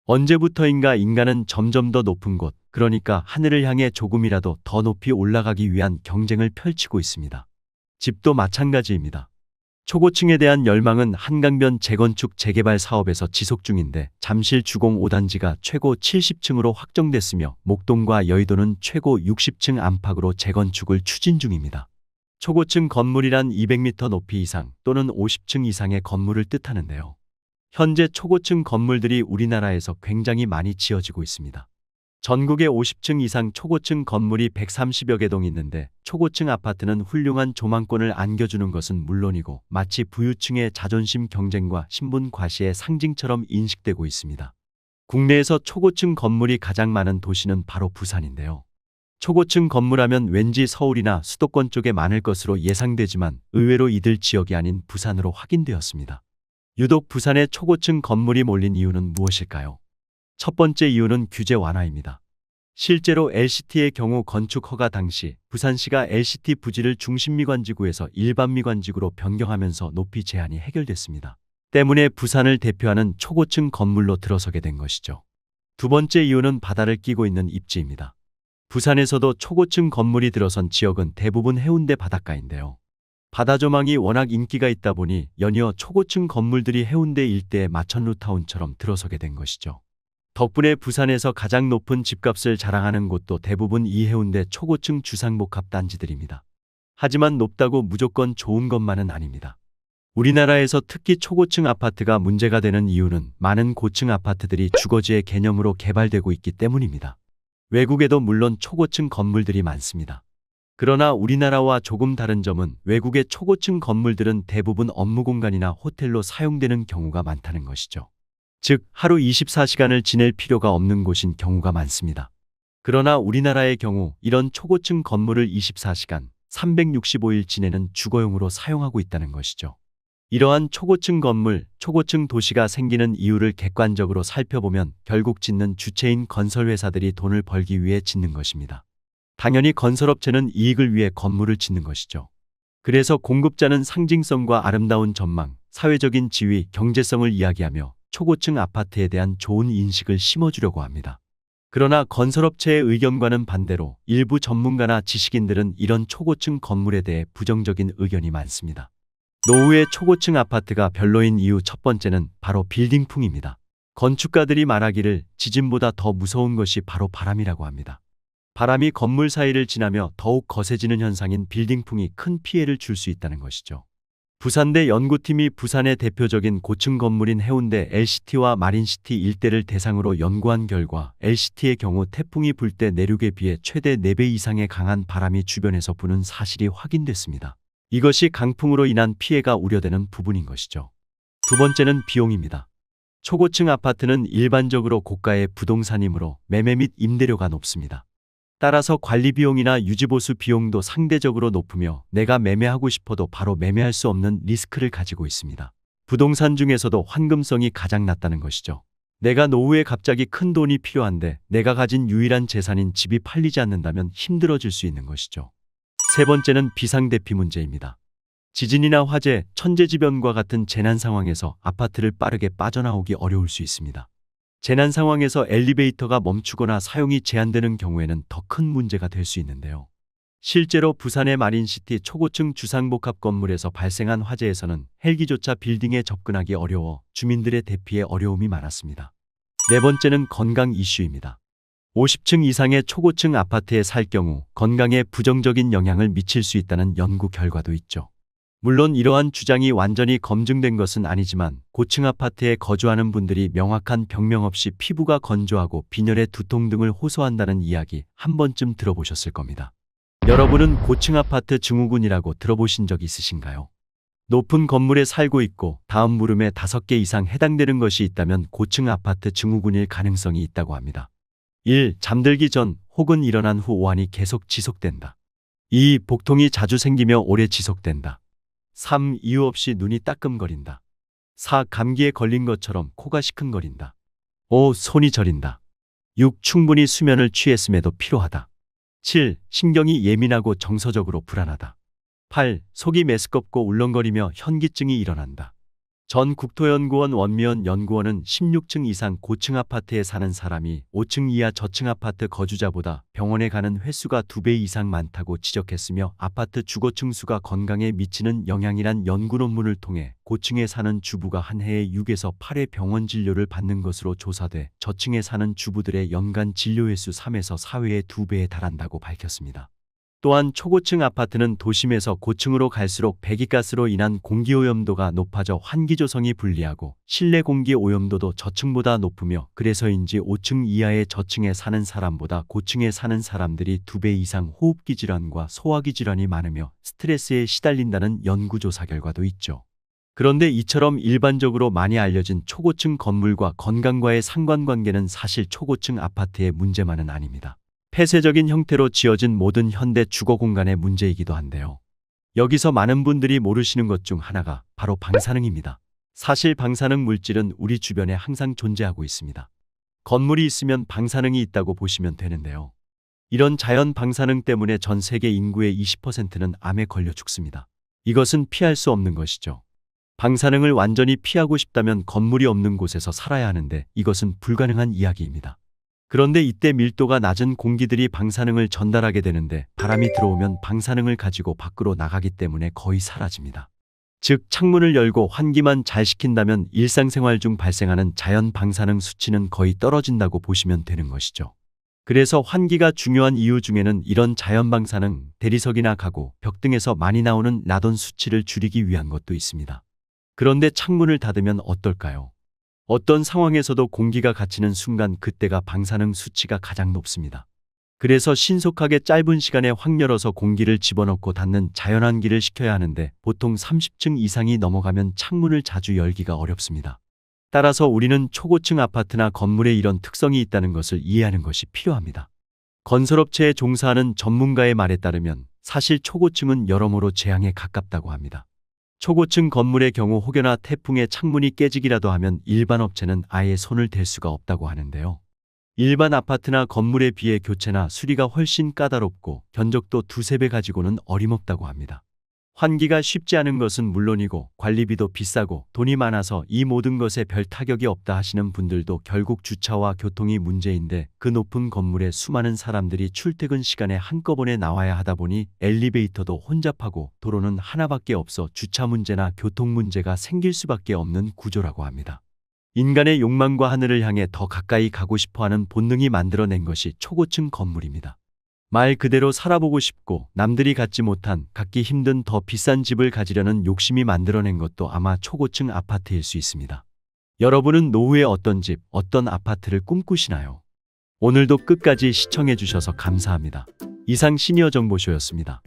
언제부터인가 인간은 점점 더 높은 곳, 그러니까 하늘을 향해 조금이라도 더 높이 올라가기 위한 경쟁을 펼치고 있습니다. 집도 마찬가지입니다. 초고층에 대한 열망은 한강변 재건축 재개발 사업에서 지속 중인데 잠실 주공 5단지가 최고 70층으로 확정됐으며 목동과 여의도는 최고 60층 안팎으로 재건축을 추진 중입니다. 초고층 건물이란 200m 높이 이상 또는 50층 이상의 건물을 뜻하는데요. 현재 초고층 건물들이 우리나라에서 굉장히 많이 지어지고 있습니다. 전국에 50층 이상 초고층 건물이 130여 개 동 있는데 초고층 아파트는 훌륭한 조망권을 안겨주는 것은 물론이고 마치 부유층의 자존심 경쟁과 신분 과시의 상징처럼 인식되고 있습니다. 국내에서 초고층 건물이 가장 많은 도시는 바로 부산인데요. 초고층 건물하면 왠지 서울이나 수도권 쪽에 많을 것으로 예상되지만 의외로 이들 지역이 아닌 부산으로 확인되었습니다. 유독 부산에 초고층 건물이 몰린 이유는 무엇일까요? 첫 번째 이유는 규제 완화입니다. 실제로 LCT의 경우 건축 허가 당시 부산시가 LCT 부지를 중심미관지구에서 일반미관지구로 변경하면서 높이 제한이 해결됐습니다. 때문에 부산을 대표하는 초고층 건물로 들어서게 된 것이죠. 두 번째 이유는 바다를 끼고 있는 입지입니다. 부산에서도 초고층 건물이 들어선 지역은 대부분 해운대 바닷가인데요. 바다 조망이 워낙 인기가 있다 보니 연이어 초고층 건물들이 해운대 일대의 마천루타운처럼 들어서게 된 것이죠. 덕분에 부산에서 가장 높은 집값을 자랑하는 곳도 대부분 이 해운대 초고층 주상복합 단지들입니다. 하지만 높다고 무조건 좋은 것만은 아닙니다. 우리나라에서 특히 초고층 아파트가 문제가 되는 이유는 많은 고층 아파트들이 주거지의 개념으로 개발되고 있기 때문입니다. 외국에도 물론 초고층 건물들이 많습니다. 그러나 우리나라와 조금 다른 점은 외국의 초고층 건물들은 대부분 업무 공간이나 호텔로 사용되는 경우가 많다는 것이죠. 즉, 하루 24시간을 지낼 필요가 없는 곳인 경우가 많습니다. 그러나 우리나라의 경우 이런 초고층 건물을 24시간, 365일 지내는 주거용으로 사용하고 있다는 것이죠. 이러한 초고층 건물, 초고층 도시가 생기는 이유를 객관적으로 살펴보면 결국 짓는 주체인 건설회사들이 돈을 벌기 위해 짓는 것입니다. 당연히 건설업체는 이익을 위해 건물을 짓는 것이죠. 그래서 공급자는 상징성과 아름다운 전망, 사회적인 지위, 경제성을 이야기하며 초고층 아파트에 대한 좋은 인식을 심어주려고 합니다. 그러나 건설업체의 의견과는 반대로 일부 전문가나 지식인들은 이런 초고층 건물에 대해 부정적인 의견이 많습니다. 노후의 초고층 아파트가 별로인 이유 첫 번째는 바로 빌딩풍입니다. 건축가들이 말하기를 지진보다 더 무서운 것이 바로 바람이라고 합니다. 바람이 건물 사이를 지나며 더욱 거세지는 현상인 빌딩풍이 큰 피해를 줄 수 있다는 것이죠. 부산대 연구팀이 부산의 대표적인 고층 건물인 해운대 LCT와 마린시티 일대를 대상으로 연구한 결과 LCT의 경우 태풍이 불 때 내륙에 비해 최대 4배 이상의 강한 바람이 주변에서 부는 사실이 확인됐습니다. 이것이 강풍으로 인한 피해가 우려되는 부분인 것이죠. 두 번째는 비용입니다. 초고층 아파트는 일반적으로 고가의 부동산이므로 매매 및 임대료가 높습니다. 따라서 관리 비용이나 유지보수 비용도 상대적으로 높으며 내가 매매하고 싶어도 바로 매매할 수 없는 리스크를 가지고 있습니다. 부동산 중에서도 환금성이 가장 낮다는 것이죠. 내가 노후에 갑자기 큰 돈이 필요한데 내가 가진 유일한 재산인 집이 팔리지 않는다면 힘들어질 수 있는 것이죠. 세 번째는 비상대피 문제입니다. 지진이나 화재, 천재지변과 같은 재난 상황에서 아파트를 빠르게 빠져나오기 어려울 수 있습니다. 재난 상황에서 엘리베이터가 멈추거나 사용이 제한되는 경우에는 더 큰 문제가 될 수 있는데요. 실제로 부산의 마린시티 초고층 주상복합 건물에서 발생한 화재에서는 헬기조차 빌딩에 접근하기 어려워 주민들의 대피에 어려움이 많았습니다. 네 번째는 건강 이슈입니다. 50층 이상의 초고층 아파트에 살 경우 건강에 부정적인 영향을 미칠 수 있다는 연구 결과도 있죠. 물론 이러한 주장이 완전히 검증된 것은 아니지만 고층 아파트에 거주하는 분들이 명확한 병명 없이 피부가 건조하고 빈혈의 두통 등을 호소한다는 이야기 한 번쯤 들어보셨을 겁니다. 여러분은 고층 아파트 증후군이라고 들어보신 적 있으신가요? 높은 건물에 살고 있고 다음 물음에 5개 이상 해당되는 것이 있다면 고층 아파트 증후군일 가능성이 있다고 합니다. 1. 잠들기 전 혹은 일어난 후 오한이 계속 지속된다. 2. 복통이 자주 생기며 오래 지속된다. 3. 이유 없이 눈이 따끔거린다. 4. 감기에 걸린 것처럼 코가 시큰거린다. 5. 손이 저린다. 6. 충분히 수면을 취했음에도 피로하다. 7. 신경이 예민하고 정서적으로 불안하다. 8. 속이 메스껍고 울렁거리며 현기증이 일어난다. 전 국토연구원 원미연 연구원은 16층 이상 고층 아파트에 사는 사람이 5층 이하 저층 아파트 거주자보다 병원에 가는 횟수가 2배 이상 많다고 지적했으며 아파트 주거층 수가 건강에 미치는 영향이란 연구 논문을 통해 고층에 사는 주부가 한 해에 6에서 8회 병원 진료를 받는 것으로 조사돼 저층에 사는 주부들의 연간 진료 횟수 3에서 4회의 2배에 달한다고 밝혔습니다. 또한 초고층 아파트는 도심에서 고층으로 갈수록 배기가스로 인한 공기오염도가 높아져 환기 조성이 불리하고 실내 공기 오염도도 저층보다 높으며 그래서인지 5층 이하의 저층에 사는 사람보다 고층에 사는 사람들이 2배 이상 호흡기 질환과 소화기 질환이 많으며 스트레스에 시달린다는 연구조사 결과도 있죠. 그런데 이처럼 일반적으로 많이 알려진 초고층 건물과 건강과의 상관관계는 사실 초고층 아파트의 문제만은 아닙니다. 폐쇄적인 형태로 지어진 모든 현대 주거 공간의 문제이기도 한데요. 여기서 많은 분들이 모르시는 것 중 하나가 바로 방사능입니다. 사실 방사능 물질은 우리 주변에 항상 존재하고 있습니다. 건물이 있으면 방사능이 있다고 보시면 되는데요. 이런 자연 방사능 때문에 전 세계 인구의 20%는 암에 걸려 죽습니다. 이것은 피할 수 없는 것이죠. 방사능을 완전히 피하고 싶다면 건물이 없는 곳에서 살아야 하는데 이것은 불가능한 이야기입니다. 그런데 이때 밀도가 낮은 공기들이 방사능을 전달하게 되는데 바람이 들어오면 방사능을 가지고 밖으로 나가기 때문에 거의 사라집니다. 즉 창문을 열고 환기만 잘 시킨다면 일상생활 중 발생하는 자연 방사능 수치는 거의 떨어진다고 보시면 되는 것이죠. 그래서 환기가 중요한 이유 중에는 이런 자연 방사능, 대리석이나 가구, 벽 등에서 많이 나오는 라돈 수치를 줄이기 위한 것도 있습니다. 그런데 창문을 닫으면 어떨까요? 어떤 상황에서도 공기가 갇히는 순간 그때가 방사능 수치가 가장 높습니다. 그래서 신속하게 짧은 시간에 확 열어서 공기를 집어넣고 닫는 자연환기를 시켜야 하는데 보통 30층 이상이 넘어가면 창문을 자주 열기가 어렵습니다. 따라서 우리는 초고층 아파트나 건물에 이런 특성이 있다는 것을 이해하는 것이 필요합니다. 건설업체에 종사하는 전문가의 말에 따르면 사실 초고층은 여러모로 재앙에 가깝다고 합니다. 초고층 건물의 경우 혹여나 태풍에 창문이 깨지기라도 하면 일반 업체는 아예 손을 댈 수가 없다고 하는데요. 일반 아파트나 건물에 비해 교체나 수리가 훨씬 까다롭고 견적도 2~3배 가지고는 어림없다고 합니다. 환기가 쉽지 않은 것은 물론이고 관리비도 비싸고 돈이 많아서 이 모든 것에 별 타격이 없다 하시는 분들도 결국 주차와 교통이 문제인데 그 높은 건물에 수많은 사람들이 출퇴근 시간에 한꺼번에 나와야 하다 보니 엘리베이터도 혼잡하고 도로는 하나밖에 없어 주차 문제나 교통 문제가 생길 수밖에 없는 구조라고 합니다. 인간의 욕망과 하늘을 향해 더 가까이 가고 싶어하는 본능이 만들어낸 것이 초고층 건물입니다. 말 그대로 살아보고 싶고 남들이 갖지 못한 갖기 힘든 더 비싼 집을 가지려는 욕심이 만들어낸 것도 아마 초고층 아파트일 수 있습니다. 여러분은 노후에 어떤 집, 어떤 아파트를 꿈꾸시나요? 오늘도 끝까지 시청해 주셔서 감사합니다. 이상 시니어 정보쇼였습니다.